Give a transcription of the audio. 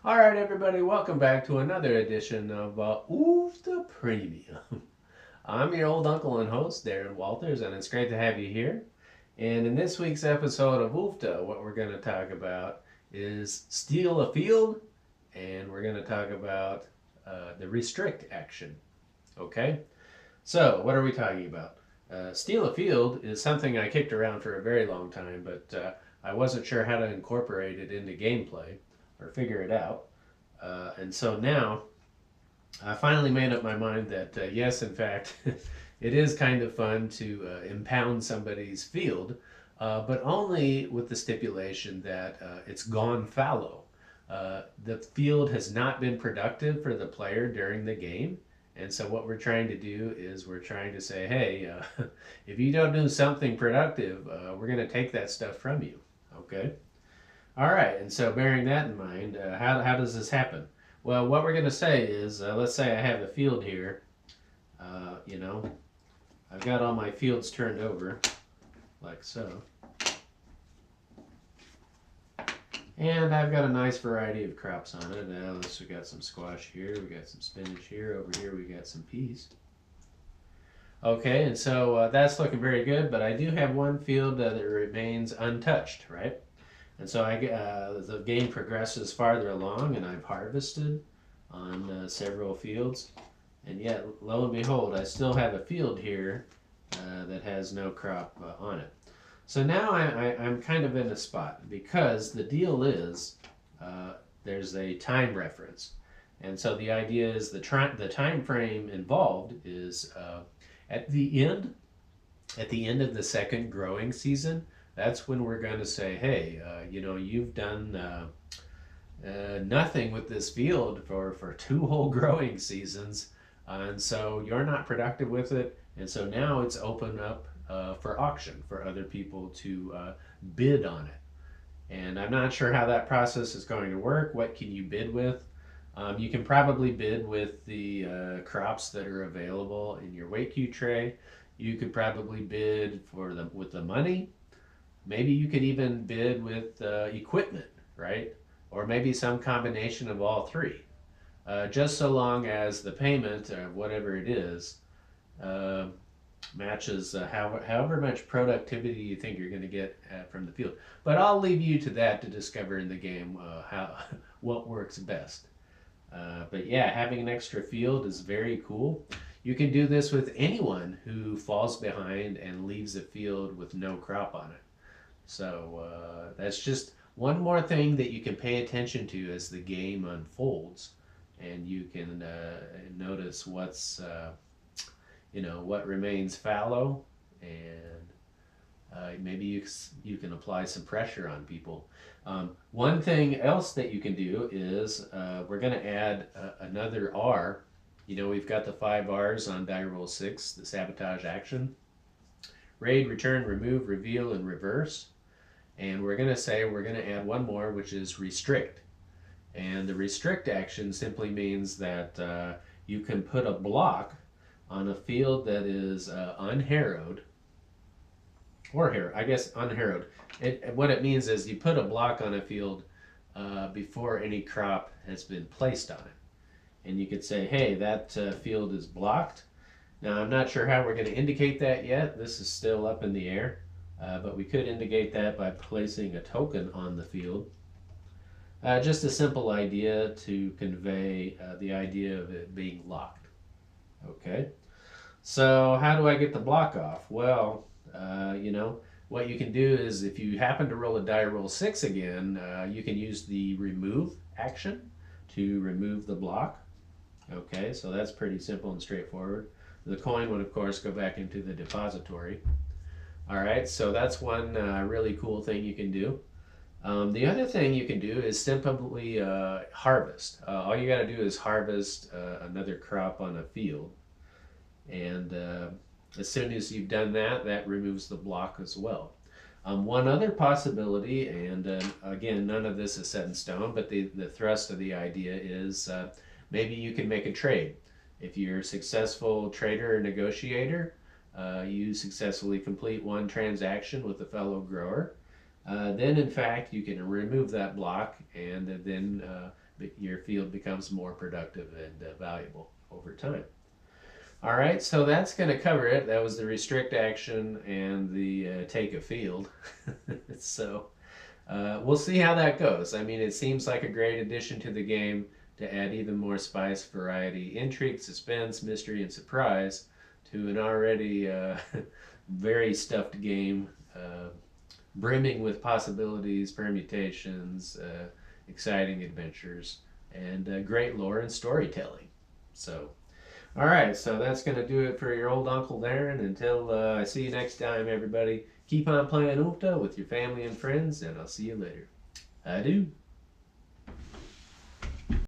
All right, everybody, welcome back to another edition of Oofta Premium. I'm your old uncle and host, Darren Walters, and it's great to have you here. And in this week's episode of Oofta, what we're going to talk about is steal a field, and we're going to talk about the restrict action. Okay? So, what are we talking about? Steal a field is something I kicked around for a very long time, but I wasn't sure how to incorporate it into gameplay or figure it out. And so now I finally made up my mind that yes, in fact, it is kind of fun to impound somebody's field, but only with the stipulation that it's gone fallow. The field has not been productive for the player during the game. And so, what we're trying to do is we're trying to say, hey, if you don't do something productive, we're going to take that stuff from you. Okay? All right, and so bearing that in mind, how does this happen? Well, what we're going to say is, let's say I have a field here. You know, I've got all my fields turned over, like so. And I've got a nice variety of crops on it. Now, we got some squash here, we got some spinach here, over here we got some peas. Okay, and so that's looking very good, but I do have one field that remains untouched, right? And so the game progresses farther along, and I've harvested on several fields. And yet, lo and behold, I still have a field here that has no crop on it. So now I'm kind of in a spot because the deal is there's a time reference. And so the idea is the time frame involved is at the end at the end of the second growing season. That's when we're going to say, hey, you've done nothing with this field for two whole growing seasons, and so you're not productive with it. And so now it's open up for auction for other people to bid on it. And I'm not sure how that process is going to work. What can you bid with? You can probably bid with the crops that are available in your weight cue tray. You could probably bid for them with the money. Maybe you could even bid with equipment, right? Or maybe some combination of all three. Just so long as the payment, or whatever it is, uh, matches however much productivity you think you're going to get from the field. But I'll leave you to that to discover in the game how what works best. But yeah, having an extra field is very cool. You can do this with anyone who falls behind and leaves a field with no crop on it. So that's just one more thing that you can pay attention to as the game unfolds, and you can notice what remains fallow, and maybe you can apply some pressure on people. One thing else that you can do is we're going to add another R. We've got the 5 R's on die roll 6, the sabotage action: raid, return, remove, reveal, and reverse. And we're going to say we're going to add one more, which is restrict. And the restrict action simply means that you can put a block on a field that is unharrowed, or I guess unharrowed. What it means is you put a block on a field before any crop has been placed on it. And you could say, hey, that field is blocked. Now, I'm not sure how we're going to indicate that yet. This is still up in the air. But we could indicate that by placing a token on the field. Just a simple idea to convey the idea of it being locked. Okay, so how do I get the block off? Well, what you can do is if you happen to roll a die roll 6 again, you can use the remove action to remove the block. Okay, so that's pretty simple and straightforward. The coin would, of course, go back into the depository. All right, so that's one really cool thing you can do. The other thing you can do is simply harvest. All you got to do is harvest another crop on a field. And as soon as you've done that, that removes the block as well. One other possibility, and again, none of this is set in stone, but the thrust of the idea is maybe you can make a trade. If you're a successful trader or negotiator, you successfully complete one transaction with a fellow grower, then in fact you can remove that block and then your field becomes more productive and valuable over time. All right, so that's going to cover it. That was the restrict action and the take a field. So we'll see how that goes. I mean, it seems like a great addition to the game to add even more spice, variety, intrigue, suspense, mystery, and surprise to an already very stuffed game, brimming with possibilities, permutations, exciting adventures, and great lore and storytelling. So, all right, so that's going to do it for your old Uncle Darren. Until I see you next time, everybody, keep on playing Oompa with your family and friends, and I'll see you later. Adieu.